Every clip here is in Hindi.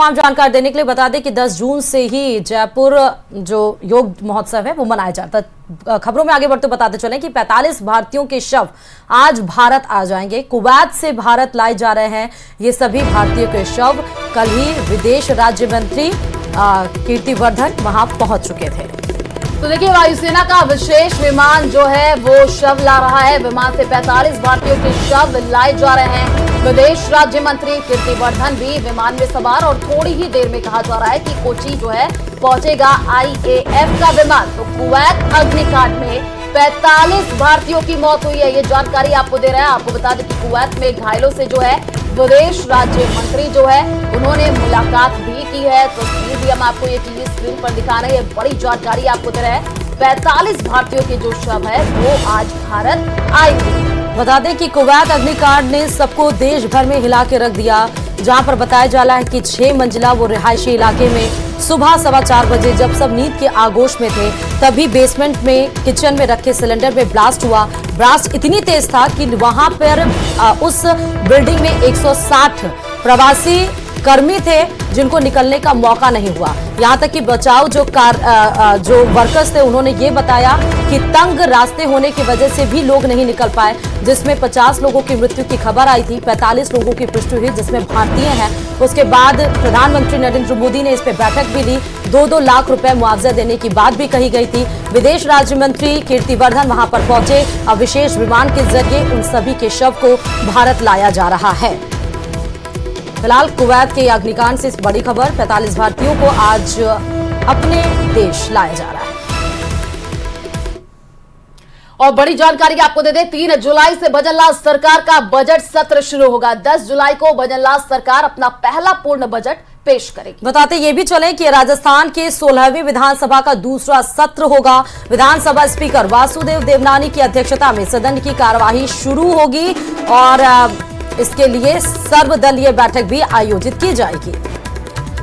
तमाम जानकारी देने के लिए बता दें कि 10 जून से ही जयपुर जो योग महोत्सव है वो मनाया जाता है। खबरों में आगे बढ़ते बताते चले कि 45 भारतीयों के शव आज भारत आ जाएंगे। कुवैत से भारत लाए जा रहे हैं ये सभी भारतीयों के शव। कल ही विदेश राज्य मंत्री कीर्तिवर्धन वहां पहुंच चुके थे। तो देखिए, वायुसेना का विशेष विमान जो है वो शव ला रहा है। विमान से 45 भारतीयों के शव लाए जा रहे हैं। विदेश राज्य मंत्री कीर्तिवर्धन भी विमान में सवार और थोड़ी ही देर में कहा जा रहा है कि कोची जो है पहुंचेगा IAF का विमान। तो कुवैत अग्निकांड में 45 भारतीयों की मौत हुई है, ये जानकारी आपको दे रहे हैं। आपको बता दें कि कुवैत में घायलों से जो है विदेश राज्य मंत्री जो है उन्होंने मुलाकात भी की है। तो भी हम आपको ये टीवी स्क्रीन पर दिखा रहे हैं, बड़ी जानकारी आपको दे रहे हैं। 45 भारतीयों के जो शव है वो आज भारत आएंगे। बता दें कि कुवैत अग्निकांड ने सबको देश भर में हिला के रख दिया, जहां पर बताया जा रहा है कि 6 मंजिला वो रिहायशी इलाके में सुबह 4:15 बजे जब सब नींद के आगोश में थे तभी बेसमेंट में किचन में रखे सिलेंडर में ब्लास्ट हुआ। ब्लास्ट इतनी तेज था कि वहां पर उस बिल्डिंग में 160 प्रवासी कर्मी थे जिनको निकलने का मौका नहीं हुआ। यहां तक कि बचाव जो वर्कर्स थे उन्होंने ये बताया कि तंग रास्ते होने की वजह से भी लोग नहीं निकल पाए, जिसमें 50 लोगों की मृत्यु की खबर आई थी। 45 लोगों की पुष्टि हुई जिसमें भारतीय हैं। उसके बाद प्रधानमंत्री नरेंद्र मोदी ने इस पर बैठक भी ली। 2-2 लाख रुपए मुआवजा देने की बात भी कही गई थी। विदेश राज्य मंत्री कीर्तिवर्धन वहां पर पहुंचे और विशेष विमान के जरिए उन सभी के शव को भारत लाया जा रहा है। फिलहाल कुवैत के अग्निकांड से इस बड़ी खबर, 45 भारतीयों को आज अपने देश लाया जा रहा है। और बड़ी जानकारी आपको दे दें, 3 जुलाई से भजनलाल सरकार का बजट सत्र शुरू होगा। 10 जुलाई को भजनलाल सरकार अपना पहला पूर्ण बजट पेश करेगी। बताते ये भी चले कि राजस्थान के 16वीं विधानसभा का दूसरा सत्र होगा। विधानसभा स्पीकर वासुदेव देवनानी की अध्यक्षता में सदन की कार्यवाही शुरू होगी और इसके लिए सर्वदलीय बैठक भी आयोजित की जाएगी।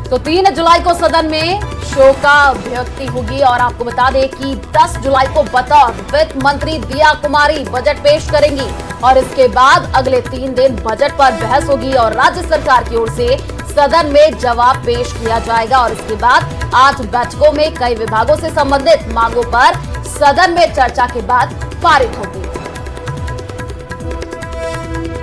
तो 3 जुलाई को सदन में शोकाभ्यक्ति होगी और आपको बता दें कि 10 जुलाई को बतौर वित्त मंत्री दिया कुमारी बजट पेश करेंगी और इसके बाद अगले 3 दिन बजट पर बहस होगी और राज्य सरकार की ओर से सदन में जवाब पेश किया जाएगा और इसके बाद 8 बैठकों में कई विभागों से संबंधित मांगों पर सदन में चर्चा के बाद पारित होगी।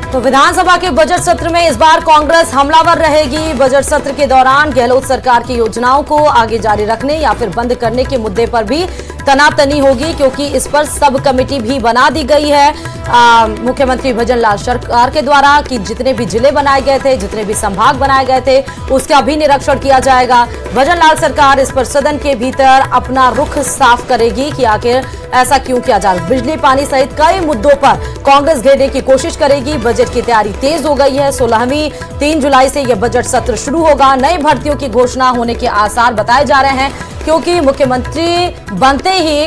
तो विधानसभा के बजट सत्र में इस बार कांग्रेस हमलावर रहेगी। बजट सत्र के दौरान गहलोत सरकार की योजनाओं को आगे जारी रखने या फिर बंद करने के मुद्दे पर भी तनातनी होगी, क्योंकि इस पर सब कमेटी भी बना दी गई है मुख्यमंत्री भजनलाल सरकार के द्वारा कि जितने भी जिले बनाए गए थे, जितने भी संभाग बनाए गए थे, उसका भी निरीक्षण किया जाएगा। भजनलाल सरकार इस पर सदन के भीतर अपना रुख साफ करेगी कि आखिर ऐसा क्यों किया जा रहा है। बिजली पानी सहित कई मुद्दों पर कांग्रेस घेरने की कोशिश करेगी। बजट की तैयारी तेज हो गई है। 16वीं 3 जुलाई से यह बजट सत्र शुरू होगा। नई भर्तियों की घोषणा होने के आसार बताए जा रहे हैं, क्योंकि मुख्यमंत्री बनते ही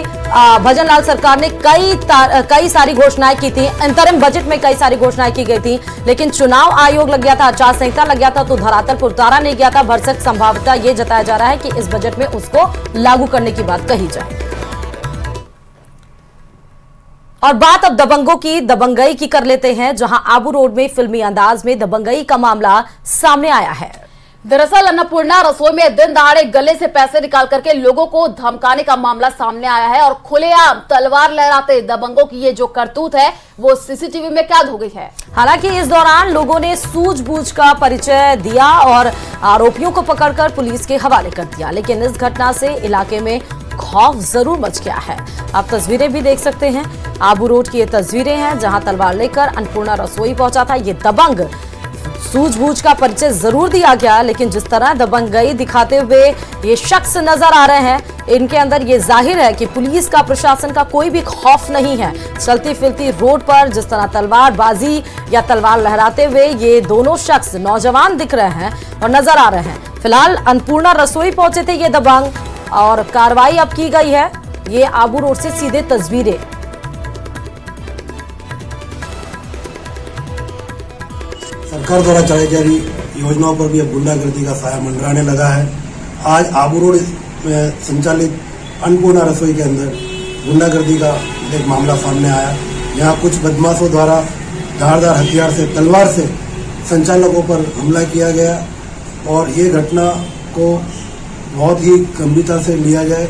भजनलाल सरकार ने कई सारी घोषणाएं की थी। अंतरिम बजट में कई सारी घोषणाएं की गई थी, लेकिन चुनाव आयोग लग गया था, आचार संहिता लग गया था, तो धरातल पर उतारा नहीं गया था। भरसक संभावना यह जताया जा रहा है कि इस बजट में उसको लागू करने की बात कही जाए। और बात अब दबंगों की, दबंगई की कर लेते हैं, जहां आबू रोड में फिल्मी अंदाज में दबंगई का मामला सामने आया है। दरअसल अन्नपूर्णा रसोई में दिन दहाड़े गले से पैसे निकाल करके लोगों को धमकाने का मामला सामने आया है और खुलेआम तलवार लहराते दबंगों की ये जो करतूत है वो सीसीटीवी में कैद हो गई है। हालांकि इस दौरान लोगों ने सूझबूझ का परिचय दिया और आरोपियों को पकड़कर पुलिस के हवाले कर दिया, लेकिन इस घटना से इलाके में खौफ जरूर मच गया है। आप तस्वीरें भी देख सकते हैं, आबू रोड की ये तस्वीरें हैं जहां तलवार लेकर अन्नपूर्णा रसोई पहुंचा था ये दबंग। सूझबूझ का परिचय जरूर दिया गया, लेकिन जिस तरह दबंगई दिखाते हुए ये शख्स नजर आ रहे हैं, इनके अंदर ये जाहिर है कि पुलिस का, प्रशासन का कोई भी खौफ नहीं है। चलती फिरती रोड पर जिस तरह तलवारबाजी या तलवार लहराते हुए ये दोनों शख्स नौजवान दिख रहे हैं और नजर आ रहे हैं। फिलहाल अन्नपूर्णा रसोई पहुंचे थे ये दबंग और कार्रवाई अब की गई है। ये आबू रोड से सीधे तस्वीरें। सरकार द्वारा चलाई जा रही योजनाओं पर भी अब गुंडागर्दी का साया मंडराने लगा है। आज आबू रोड में संचालित अन्नपूर्णा रसोई के अंदर गुंडागर्दी का एक मामला सामने आया। यहाँ कुछ बदमाशों द्वारा धारदार हथियार से, तलवार से संचालकों पर हमला किया गया। और ये घटना को बहुत ही गंभीरता से लिया जाए।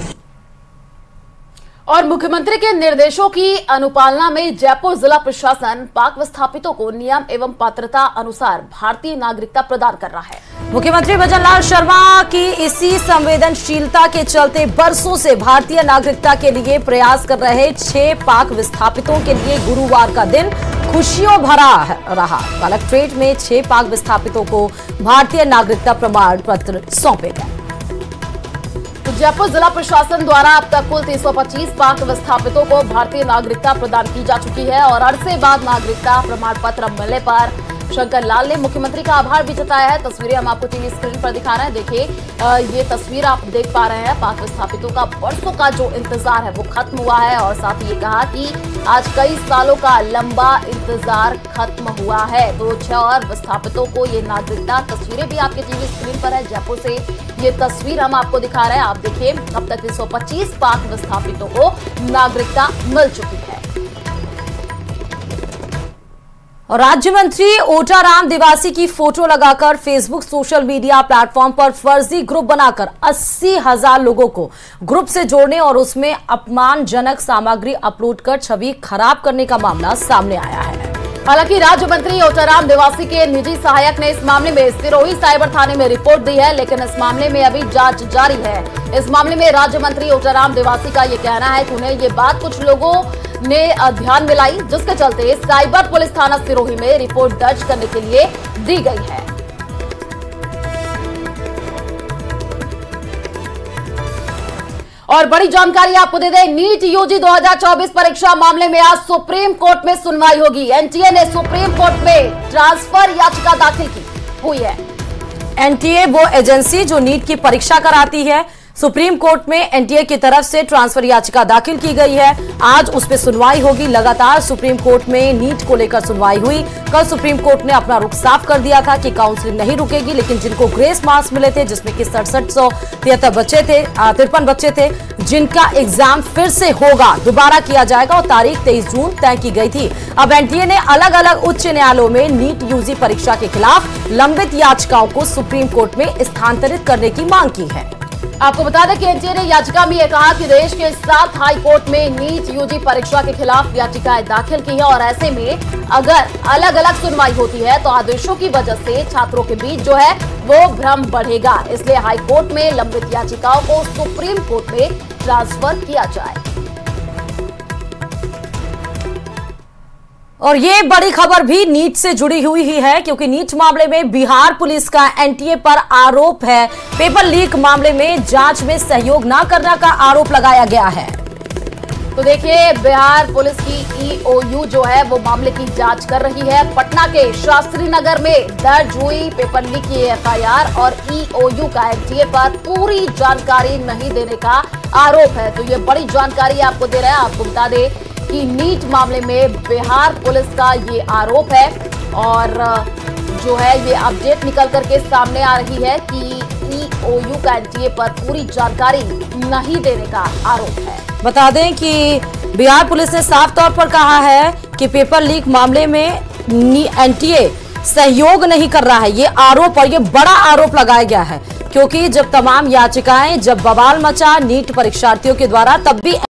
और मुख्यमंत्री के निर्देशों की अनुपालना में जयपुर जिला प्रशासन पाक विस्थापितों को नियम एवं पात्रता अनुसार भारतीय नागरिकता प्रदान कर रहा है। मुख्यमंत्री भजन लाल शर्मा की इसी संवेदनशीलता के चलते बरसों से भारतीय नागरिकता के लिए प्रयास कर रहे 6 पाक विस्थापितों के लिए गुरुवार का दिन खुशियों भरा रहा। कलेक्ट्रेट में 6 पाक विस्थापितों को भारतीय नागरिकता प्रमाण पत्र सौंपे गए। जयपुर जिला प्रशासन द्वारा अब तक कुल 325 पाक विस्थापितों को भारतीय नागरिकता प्रदान की जा चुकी है और अरसे बाद नागरिकता प्रमाण पत्र मिलने पर शंकर लाल ने मुख्यमंत्री का आभार भी जताया है। तस्वीरें हम आपको टीवी स्क्रीन पर दिखा रहे हैं। देखिए, ये तस्वीर आप देख पा रहे हैं। पाक विस्थापितों का बरसों का जो इंतजार है वो खत्म हुआ है और साथ ही ये कहा कि आज कई सालों का लंबा इंतजार खत्म हुआ है। तो 6 और विस्थापितों को ये नागरिकता, तस्वीरें भी आपके टीवी स्क्रीन पर है। जयपुर से ये तस्वीर हम आपको दिखा रहे हैं। आप देखिए, अब तक 325 पाक विस्थापितों को नागरिकता मिल चुकी है। और राज्य मंत्री ओटाराम देवासी की फोटो लगाकर फेसबुक सोशल मीडिया प्लेटफॉर्म पर फर्जी ग्रुप बनाकर 80,000 लोगों को ग्रुप से जोड़ने और उसमें अपमानजनक सामग्री अपलोड कर छवि खराब करने का मामला सामने आया है। हालांकि राज्य मंत्री ओटाराम देवासी के निजी सहायक ने इस मामले में सिरोही साइबर थाने में रिपोर्ट दी है, लेकिन इस मामले में अभी जांच जारी है। इस मामले में राज्य मंत्री ओटाराम देवासी का ये कहना है कि उन्हें ये बात कुछ लोगों ने ध्यान में लाई, जिसके चलते साइबर पुलिस थाना सिरोही में रिपोर्ट दर्ज करने के लिए दी गई है। और बड़ी जानकारी आपको दे दें, नीट यूजी 2024 परीक्षा मामले में आज सुप्रीम कोर्ट में सुनवाई होगी। एनटीए ने सुप्रीम कोर्ट में ट्रांसफर याचिका दाखिल की हुई है। एनटीए वो एजेंसी जो नीट की परीक्षा कराती है। सुप्रीम कोर्ट में एनटीए की तरफ से ट्रांसफर याचिका दाखिल की गई है। आज उस पर सुनवाई होगी। लगातार सुप्रीम कोर्ट में नीट को लेकर सुनवाई हुई। कल सुप्रीम कोर्ट ने अपना रुख साफ कर दिया था कि काउंसलिंग नहीं रुकेगी, लेकिन जिनको ग्रेस मार्क्स मिले थे, जिसमें कि 6773 बच्चे थे, 53 बच्चे थे, जिनका एग्जाम फिर से होगा, दोबारा किया जाएगा और तारीख 23 जून तय की गई थी। अब एनटीए ने अलग अलग उच्च न्यायालयों में नीट यूजी परीक्षा के खिलाफ लंबित याचिकाओं को सुप्रीम कोर्ट में स्थानांतरित करने की मांग की है। आपको बता दें कि एनटीए ने याचिका में यह कहा कि देश के 7 हाई कोर्ट में नीट यूजी परीक्षा के खिलाफ याचिकाएं दाखिल की है और ऐसे में अगर अलग अलग सुनवाई होती है तो आदेशों की वजह से छात्रों के बीच जो है वो भ्रम बढ़ेगा। इसलिए हाई कोर्ट में लंबित याचिकाओं को सुप्रीम कोर्ट में ट्रांसफर किया जाए। और ये बड़ी खबर भी नीट से जुड़ी हुई ही है, क्योंकि नीट मामले में बिहार पुलिस का एनटीए पर आरोप है। पेपर लीक मामले में जांच में सहयोग न करने का आरोप लगाया गया है। तो देखिए, बिहार पुलिस की ईओयू जो है वो मामले की जांच कर रही है। पटना के शास्त्री नगर में दर्ज हुई पेपर लीक की एफआईआर और ईओयू का एनटीए पर पूरी जानकारी नहीं देने का आरोप है। तो ये बड़ी जानकारी आपको दे रहे हैं। आपको बता दें कि नीट मामले में बिहार पुलिस का ये आरोप है और जो है ये अपडेट निकल करके सामने आ रही है कि ईओयू का एनटीए पर पूरी जानकारी नहीं देने का आरोप है। बता दें कि बिहार पुलिस ने साफ तौर पर कहा है कि पेपर लीक मामले में एनटीए सहयोग नहीं कर रहा है। ये आरोप और ये बड़ा आरोप लगाया गया है, क्योंकि जब तमाम याचिकाएं, जब बवाल मचा नीट परीक्षार्थियों के द्वारा, तब भी